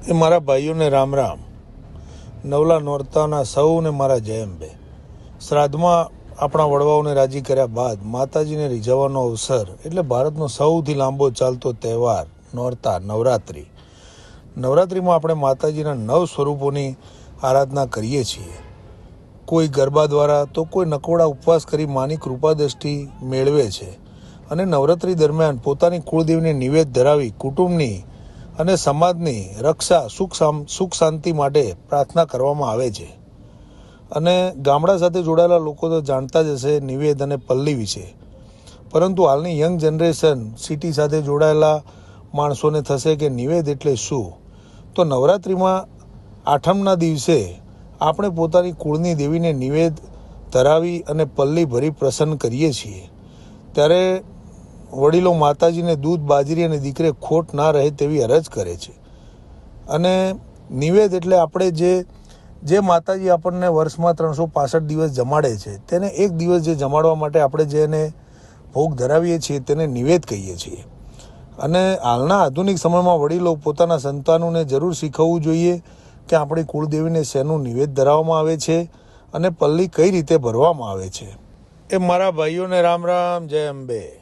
એ મારા ભાઈઓને રામ રામ. નવલા નોરતાના સૌને મારા જય અંબે. શ્રાદ્ધમાં આપણા વડવાઓને રાજી કર્યા બાદ માતાજીને રીઝવવાનો અવસર એટલે ભારતનો સૌથી લાંબો ચાલતો તહેવાર નોરતા નવરાત્રિ. નવરાત્રિમાં આપણે માતાજીના 9 સ્વરૂપોની આરાધના કરીએ છીએ. કોઈ ગરબા દ્વારા તો કોઈ નકોડા ઉપવાસ કરી માની કૃપા દ્રષ્ટિ મેળવે છે અને નવરાત્રિ દરમિયાન પોતાની કુળદેવીને નિવેદ ધરાવી કુટુંબની અને સમાજની રક્ષા સુખ શાંતિ માટે પ્રાર્થના કરવામાં આવે છે. અને ગામડા સાથે જોડાયેલા લોકો તો જાણતા જ હશે નિવેદ અને પલ્લી વિશે, પરંતુ હાલની યંગ જનરેશન સિટી સાથે જોડાયેલા માણસોને થશે કે નિવેદ એટલે શું. તો નવરાત્રિમાં આઠમના દિવસે આપણે પોતાની કુળની દેવીને નિવેદ ધરાવી અને પલ્લી ભરી પ્રસન્ન કરીએ છીએ. ત્યારે વડીલો માતાજીને દૂધ, બાજરી અને દીકરે ખોટ ના રહે તેવી અરજ કરે છે. અને નિવેદ એટલે આપણે જે માતાજી આપણને વર્ષમાં 365 દિવસ જમાડે છે તેને એક દિવસ જે જમાડવા માટે આપણે જેને ભોગ ધરાવીએ છીએ તેને નિવેદ કહીએ છીએ. અને હાલના આધુનિક સમયમાં વડીલો પોતાના સંતાનોને જરૂર શીખવવું જોઈએ કે આપણી કુળદેવીને શેનું નિવેદ ધરાવવામાં આવે છે અને પલ્લી કઈ રીતે ભરવામાં આવે છે. એ મારા ભાઈઓને રામ રામ, જય અંબે.